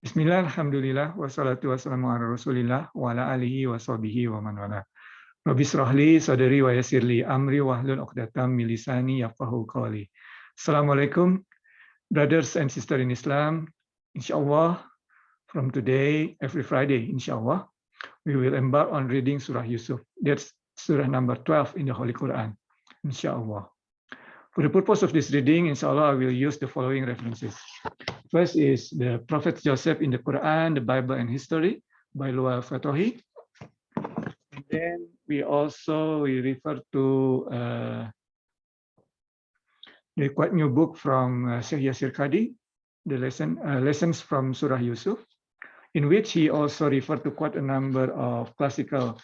Bismillah, alhamdulillah, wassalatu wassalamu ala rasulillah, wa ala alihi wa sahbihi wa man wala. Rabbi shrahli sadri wa yassirli amri wahlul 'uqdatam min lisani yafqahu qawli. Assalamualaikum, brothers and sisters in Islam. Inshallah, from today, every Friday, inshallah, we will embark on reading Surah Yusuf. That's Surah number 12 in the Holy Quran, inshallah. For the purpose of this reading, inshallah, I will use the following references. First is the Prophet Joseph in the Quran, the Bible and History by Lual Fatohi. And then we refer to the quite new book from Sheikh Yasir Qadi, the lessons from Surah Yusuf, in which he also referred to quite a number of classical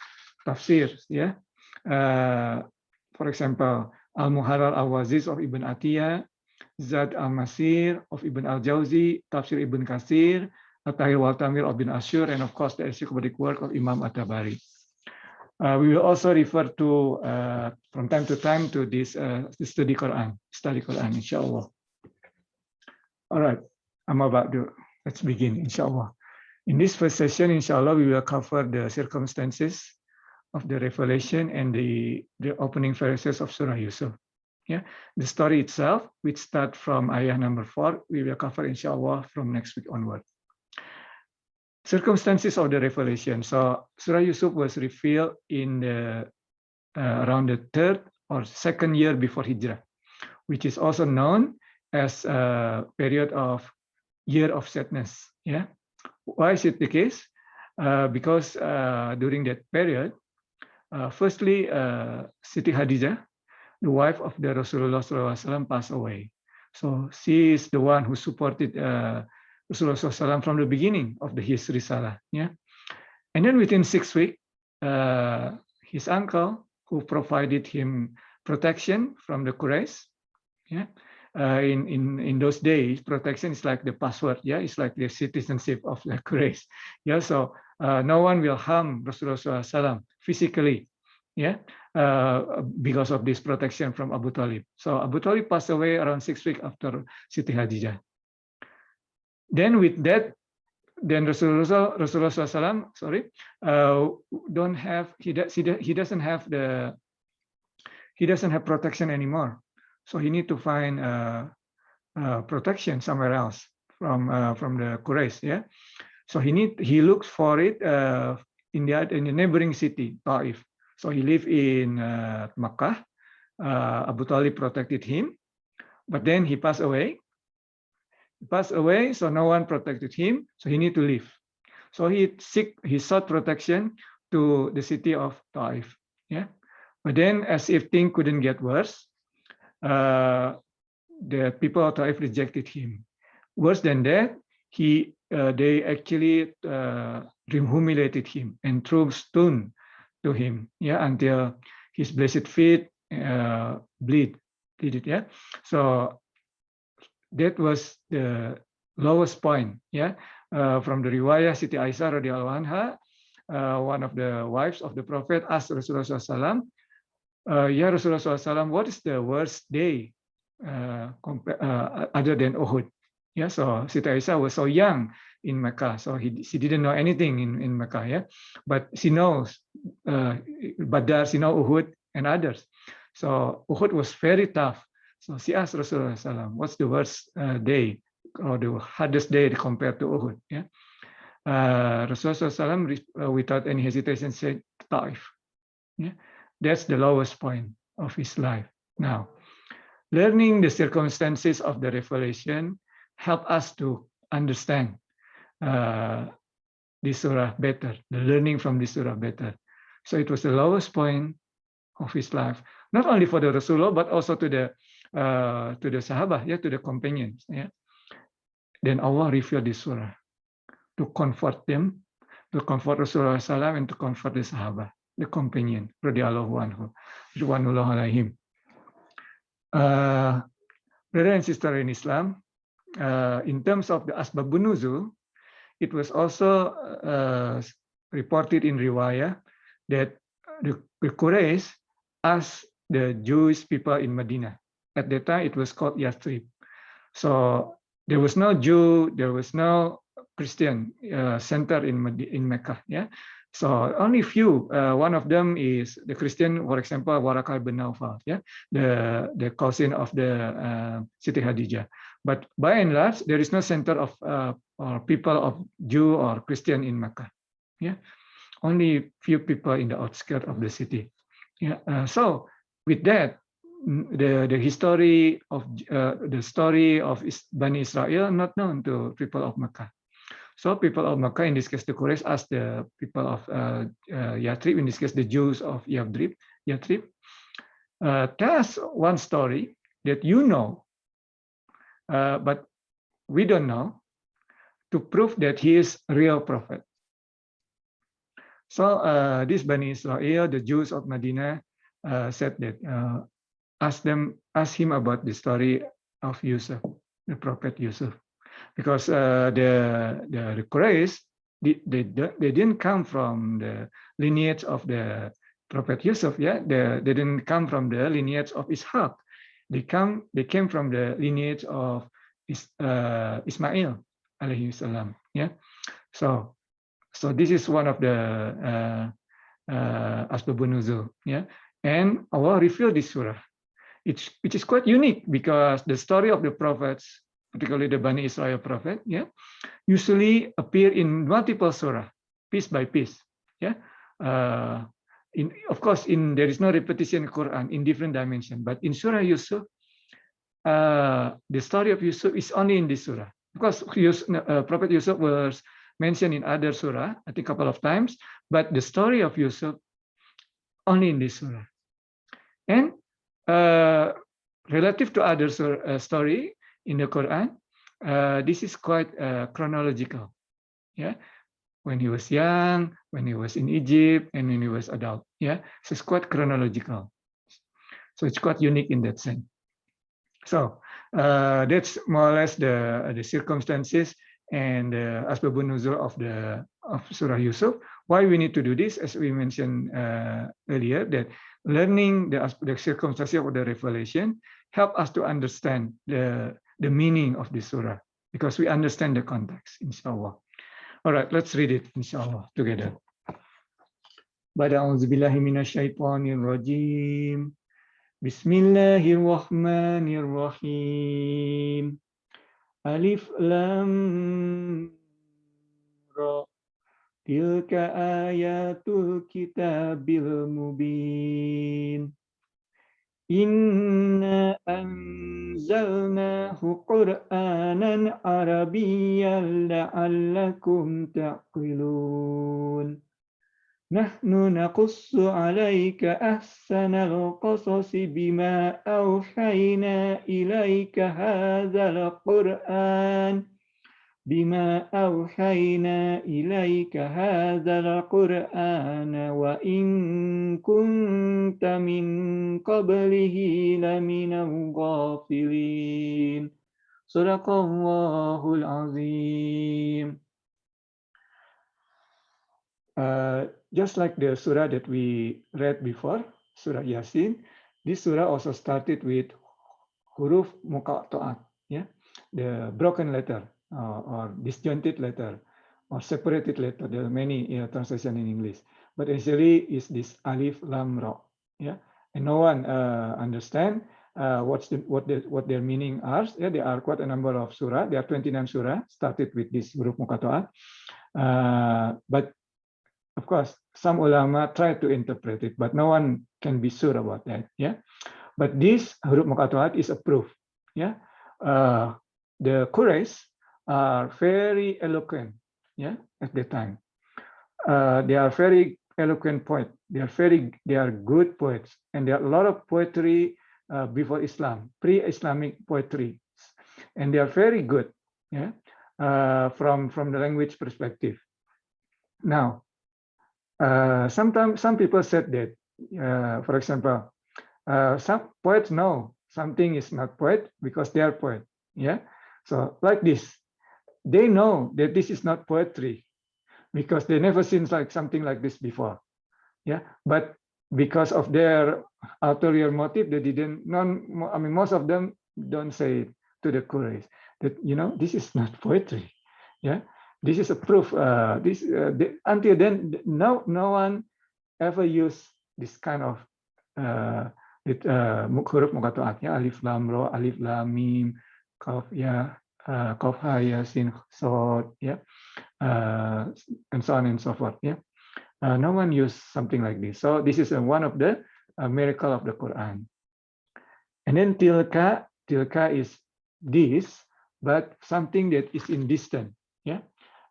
tafsirs. Yeah, for example, Al-Muharrar Al-Waziz of Ibn Atiyah, Zad al-Masir of Ibn al-Jawzi, Tafsir Ibn Kathir, At-Tahir wal-Tamir of Ibn Ashur, and of course the encyclopedic work of Imam At-Tabari. We will also refer to, from time to time, to this study Quran, inshallah. All right, let's begin, inshallah. In this first session, inshallah, we will cover the circumstances of the revelation and the opening verses of Surah Yusuf. Yeah, the story itself, which start from ayah number 4, we will cover inshallah from next week onward. Circumstances of the revelation. So Surah Yusuf was revealed in the around the 3rd or 2nd year before Hijrah, which is also known as a period of year of sadness. Yeah, why is it the case? Because during that period, firstly, Siti Khadijah, the wife of the Rasulullah SAW, passed away. So she is the one who supported Rasulullah SAW from the beginning of his risalah. Yeah, and then within 6 weeks, his uncle, who provided him protection from the Quraysh. Yeah, in those days, protection is like the password. Yeah, it's like the citizenship of the Quraysh. Yeah, so no one will harm Rasulullah SAW physically. Yeah, because of this protection from Abu Talib. So Abu Talib passed away around 6 weeks after Siti Khadijah. Then with that, then Rasulullah SAW, he doesn't have protection anymore. So he need to find protection somewhere else from the Quraysh. Yeah, so he looks for it in the neighboring city, Taif. So he lived in Makkah. Abu Talib protected him, but then he passed away. So no one protected him. So he need to leave. So he sought protection to the city of Taif. Yeah, but then as if things couldn't get worse, the people of Taif rejected him. Worse than that, they actually humiliated him and threw stone to him, yeah, until his blessed feet bleed. Yeah, so that was the lowest point. Yeah, from the riwayah, Siti Aisyah radhiyallahu anha, one of the wives of the Prophet, asked Rasulullah SAW, "Ya Rasulullah SAW, what is the worst day other than Uhud?" Yeah, so Siti Aisyah was so young in Mecca, so she didn't know anything in Mecca. Yeah, but she knows Badr, she knows Uhud and others. So Uhud was very tough. So she asked Rasulullah SAW, "What's the worst day or the hardest day compared to Uhud?" Yeah, Rasulullah SAW, without any hesitation, said Taif. Yeah, that's the lowest point of his life. Now, learning the circumstances of the revelation help us to understand this surah better, the learning from this surah better. So it was the lowest point of his life, not only for the Rasulullah, but also to the Sahabah, yeah, to the companions. Yeah. Then Allah revealed this surah to comfort them, to comfort Rasulullah SAW, and to comfort the Sahabah, the companion, radhiyallahu anhu, ridwanullah alaihim. Brother and sister in Islam, in terms of the Asbabun Nuzul, it was also reported in riwayah that the Quraysh asked the Jewish people in Medina. At that time, it was called Yathrib. So there was no Jew, there was no Christian center in Mecca. Yeah, so only few. One of them is the Christian, for example, Waraqah bin Nawfal. Yeah, the cousin of the Siti Khadijah. But by and large, there is no center of or people of Jew or Christian in Mecca. Yeah, only few people in the outskirts of the city. Yeah, so with that, the history of Bani Israel not known to people of Mecca. So people of Mecca, in this case the Quraysh, asked the people of Yathrib, in this case the Jews of Yathrib, tell us one story that you know, but we don't know, to prove that he is a real prophet. So this Bani Israel, the Jews of Medina, said that ask him about the story of Yusuf, the prophet Yusuf, because the Quraysh, they didn't come from the lineage of the prophet Yusuf. Yeah, they didn't come from the lineage of Ishaq. They came from the lineage of Ismail alayhi salam. Yeah, so this is one of the asbabun nuzul. Yeah, and Allah revealed this surah, which is quite unique because the story of the prophets, particularly the Bani Israel prophet, yeah, usually appear in multiple surah, piece by piece. Yeah, of course, there is no repetition in Quran in different dimensions, but in Surah Yusuf, the story of Yusuf is only in this surah, because Prophet Yusuf was mentioned in other surah, I think a couple of times, but the story of Yusuf only in this surah. And relative to other story in the Quran, this is quite chronological. Yeah, when he was young, when he was in Egypt, and when he was adult. Yeah, so it's quite chronological. So it's quite unique in that sense. So that's more or less the circumstances and the asbabun nuzul of Surah Yusuf. Why we need to do this, as we mentioned earlier, that learning the circumstances of the revelation help us to understand the meaning of this surah, because we understand the context, inshallah. All right, let's read it, inshallah, together. A'udzubillahi minasyaitonir rajim. Bismillahirrahmanirrahim. Alif lam ra. Tilka ayatul kitabil mubin. Inna anzalnahu Qur'anan Arabiyyan la'allakum ta'qilun. Nahnu naqussu 'alaika ahsanal qasasi bima awhayna ilaika hadzal Qur'an. بما أوحينا إليك هذا القرآن وإن كنت من قبله لمن الغافلين صدق الله العظيم. Just like the surah that we read before, Surah Yasin, this surah also started with huruf muqatta'at, yeah, the broken letter. Or disjointed letter, or separated letter. There are many translations in English, but actually is this alif lam ra. Yeah, and no one understand what their meaning are. Yeah, there are quite a number of surah. There are 29 surah started with this huruf muqatta'at. But of course, some ulama try to interpret it, but no one can be sure about that. Yeah, but this huruf muqatta'at is a proof. Yeah, the Quraysh are very eloquent, yeah, at the time. They are very eloquent poets. They are good poets, and there are a lot of poetry before Islam, pre-Islamic poetry, and they are very good, yeah, from the language perspective. Now, sometimes some people said that, for example, some poets know something is not poet because they are poet, yeah. So like this. They know that this is not poetry because they never seen something like this before. Yeah, but because of their ulterior motive, they didn't. I mean, most of them don't say to the Quraysh that this is not poetry. Yeah, This is a proof. Until then, no one ever used this kind of huruf muqatta'at, ya, alif lam ra, alif lam mim, qaf ya, qaf ha ya sin sad, ya, and so on and so forth. Yeah, no one used something like this. So this is one of the miracle of the Quran. And then tilka is this, but something that is in distance. Yeah.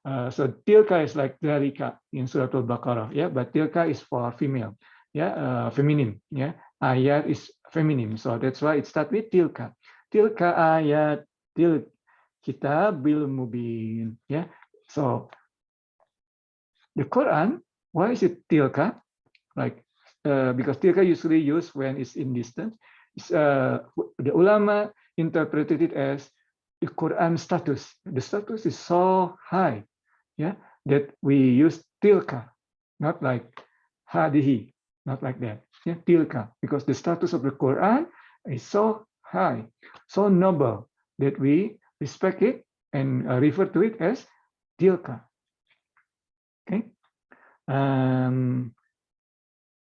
So tilka is like dhalika in Surah Al-Baqarah, yeah, but tilka is for female, yeah, feminine, yeah. Ayat is feminine, so that's why it starts with tilka. Tilka ayat til kitabil mubin, yeah. So the Quran, why is it tilka? Like because tilka usually used when it's in distance. The ulama interpreted it as the Quran status. The status is so high, yeah, that we use tilka, not like hadihi, not like that. Yeah, tilka, because the status of the Quran is so high, so noble that we respect it and refer to it as tilka. Okay.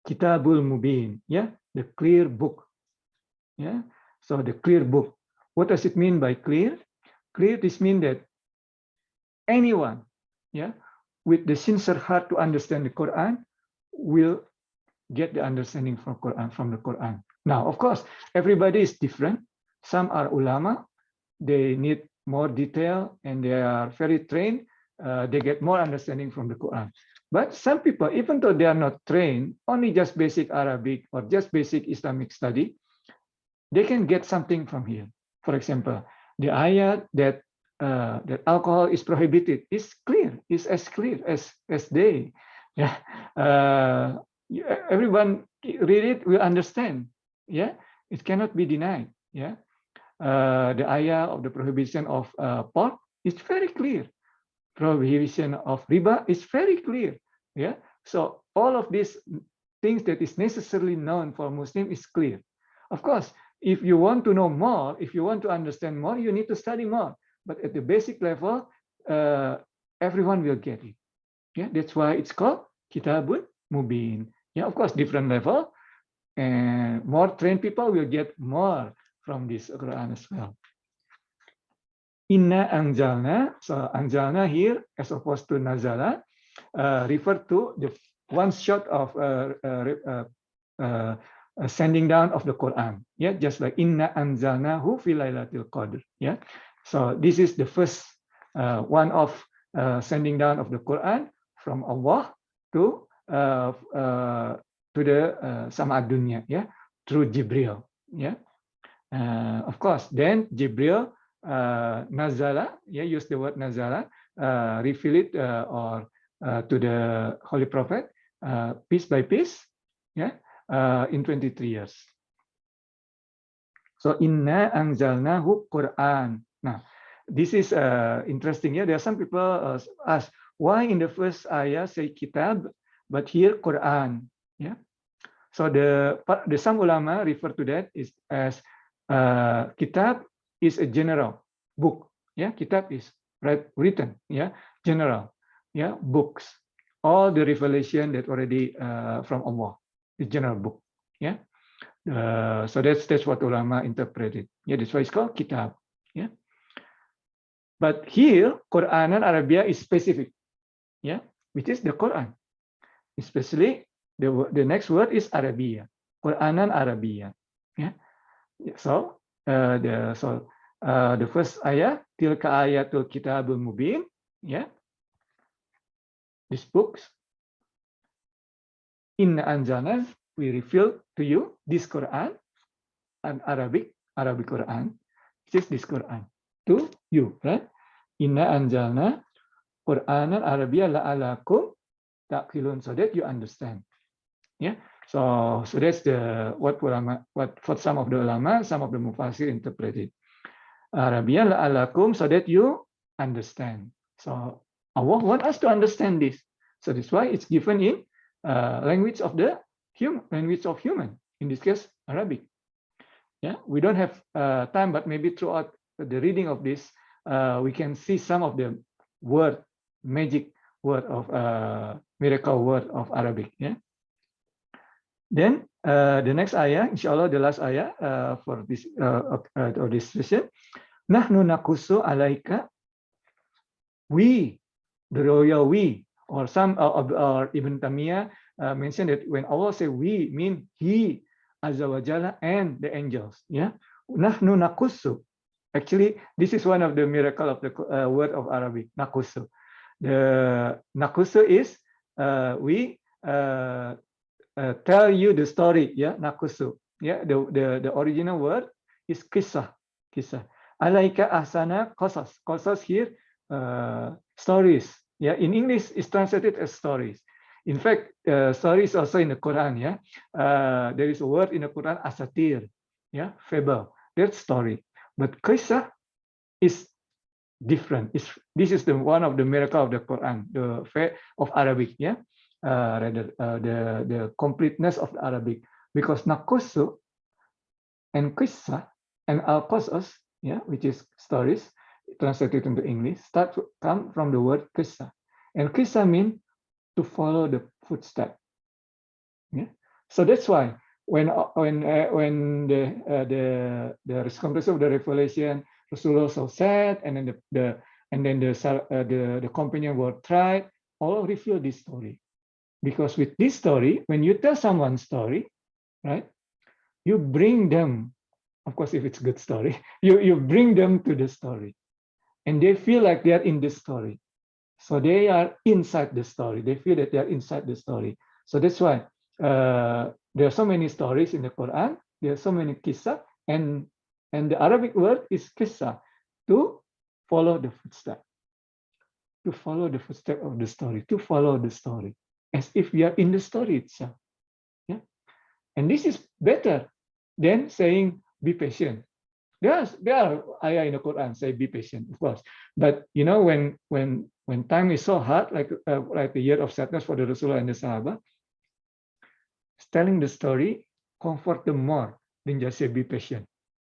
Kitabul Mubin, yeah, the clear book. Yeah, so the clear book. What does it mean by clear? Clear, this means that anyone, yeah, with the sincere heart to understand the Quran will get the understanding from the Quran. Now, of course, everybody is different. Some are ulama, they need more detail and they are very trained. They get more understanding from the Quran. But some people, even though they are not trained, only just basic Arabic or just basic Islamic study, they can get something from here. For example, the ayat that that alcohol is prohibited is clear, is as clear as day. Yeah, everyone read it will understand. Yeah, it cannot be denied. Yeah, the ayah of the prohibition of pork is very clear. Prohibition of riba is very clear. Yeah, so all of these things that is necessarily known for Muslim is clear. Of course, if you want to know more, if you want to understand more, you need to study more. But at the basic level, everyone will get it. Yeah, that's why it's called Kitabun Mubin. Yeah, of course, different level, and more trained people will get more from this Quran as well. Inna anjalna, so anjalna here, as opposed to nazala, refer to the one shot of sending down of the Quran. Yeah, just like Inna anjalnahu fi lailatul qadr. Yeah, so this is the first one of sending down of the Quran from Allah to the sama dunya. Yeah, through Jibril. Yeah, of course. Then Jibril nazala, yeah, use the word nazala, reveal it or to the Holy Prophet piece by piece, yeah, in 23 years. So inna anzalnahu Quran. Now, this is interesting. Yeah, there are some people ask why in the first ayah say kitab, but here Quran. Yeah. So the some ulama refer to that is as kitab is a general book. Yeah, kitab is written. Yeah, general. Yeah, books. All the revelation that already from Allah, the general book. Yeah. So that's what ulama interpreted. Yeah, that's why it's called kitab. Yeah. But here Quran and Arabia is specific. Yeah, which is the Quran. Especially the next word is Arabia. Quran and Arabia. Yeah. So the first ayat tilka ayatul kitabul mubin. Yeah. These books. Inna anzalna, we reveal to you this Quran, an Arabic Quran, which is this Quran to you, right? Inna anzalna Quranan Arabia la'alakum taqilun, so that you understand. Yeah. So that's the what for some of the ulama, some of the mufassir interpreted. Arabia la'alakum, so that you understand. So Allah wants us to understand this. So that's why it's given in language of the human, in this case Arabic. Yeah, we don't have time, but maybe throughout the reading of this we can see some of the word magic word of miracle word of Arabic. Yeah. Then the next ayah, inshallah, the last ayah for this of this session. Nahnu nakusu alaika. We, the royal we, or some or Ibn Tamiyah mentioned that when Allah say we, mean He, Azza wa Jalla, and the angels. Yeah. Nahnu nakusu. Actually, this is one of the miracle of the word of Arabic, nakusu. The nakusu is we tell you the story. Yeah, nakusu. Yeah, the original word is kisah. Kisah. Alaika ahsana qasas. Qasas here, stories. Yeah, in English it's translated as stories. In fact, stories also in the Quran. Yeah, there is a word in the Quran, asatir. Yeah, fable. That's story. But kisah is different. This is the one of the miracle of the Quran, the of Arabic. Yeah, rather the completeness of the Arabic, because nakusu and kisah and al-qasas, yeah, which is stories translated into English, come from the word kisah, and kisah means to follow the footstep. Yeah, so that's why when the circumstance of the revelation, Rasulullah so said, and then the companion were tried, all reveal this story. Because with this story, when you tell someone story, right, you bring them, of course, if it's a good story, you bring them to the story, and they feel like they are in this story. So they are inside the story. They feel that they are inside the story. So that's why there are so many stories in the Quran. There are so many kisah, and the Arabic word is kisah, to follow the footstep. To follow the footstep of the story. To follow the story, as if we are in the story itself. Yeah, and this is better than saying be patient. There are ayah in the Quran say be patient, of course. But you know, when time is so hard, like the year of sadness for the Rasulullah and the Sahaba, telling the story comfort them more than just say be patient.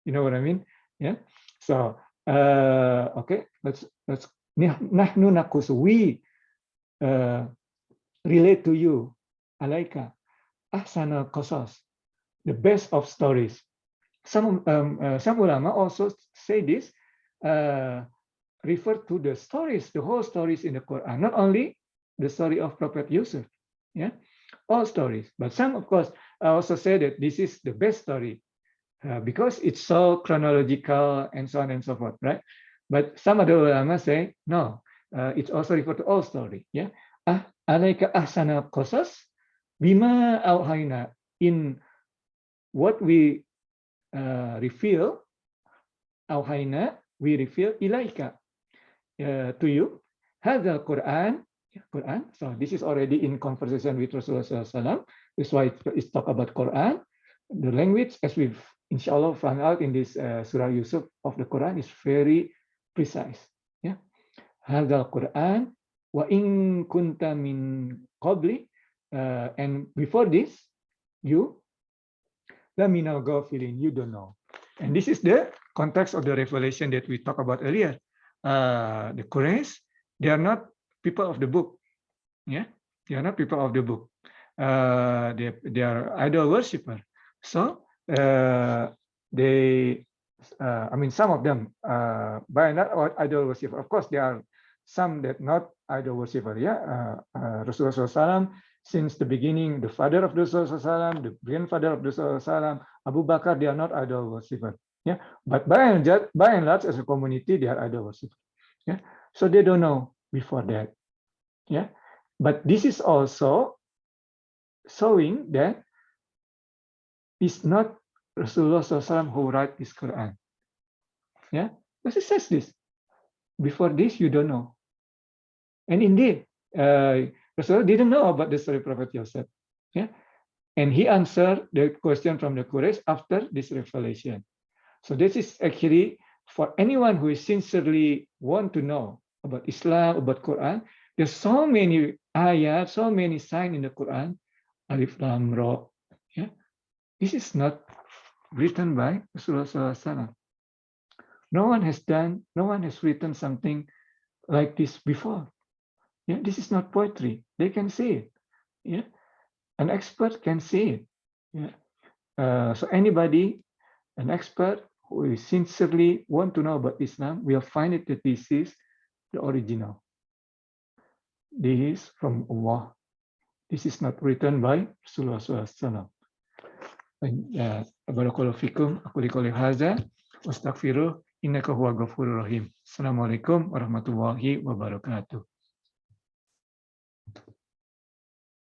You know what I mean? Yeah. So okay, let's nahnu nakus, we relate to you, alaika ahsana qasas, the best of stories. Some ulama also say this, refer to the stories, the whole stories in the Quran, not only the story of Prophet Yusuf, yeah, all stories. But some, of course, also say that this is the best story because it's so chronological and so on and so forth, right? But some other ulama say no, it's also referred to all story, yeah. Alaika ahsana qasas bima awhayna, in what we reveal, awhayna, we reveal ilaika, to you, hadha Quran, Quran. So this is already in conversation with Rasulullah SAW. That's why it's talk about Quran. The language, as we've inshallah found out in this Surah Yusuf of the Quran, is very precise. Yeah, hadha Quran wa in kunta min qabli, and before this, you laminal ghafilin, you don't know. And this is the context of the revelation that we talked about earlier. The Quraysh, they are not people of the book. Yeah, they are not people of the book. They are idol worshipper. So they, I mean, some of them, by not idol worshipper. Of course, there are some that not idol worshipper. Yeah, Rasulullah SAW, since the beginning, the father of Rasulullah SAW, the grandfather of Rasulullah SAW, Abu Bakr, they are not idol worshipper. Yeah, but by and large, as a community, they are idol worshipper. Yeah, so they don't know before that. Yeah, but this is also showing that it's not Rasulullah SAW who write this Quran. Yeah, because it says this. Before this, you don't know. And indeed, Rasulullah didn't know about the story of Prophet Yusuf. Yeah, and he answered the question from the Quraysh after this revelation. So this is actually for anyone who is sincerely want to know about Islam, about Quran. There's so many ayat, so many signs in the Quran. Alif Lam Ra. Yeah, this is not written by Rasulullah SAW. No one has written something like this before. Yeah, this is not poetry. They can say it. Yeah, an expert can say it. Yeah. So anybody, an expert who is sincerely want to know about Islam, will find it that this is the original. This is from Allah. This is not written by Rasulullah SAW. Barakallahu fikum. Aku liqauli hadza wastaghfiruh innaka huwa ghafurur rahim. Assalamualaikum warahmatullahi wabarakatuh.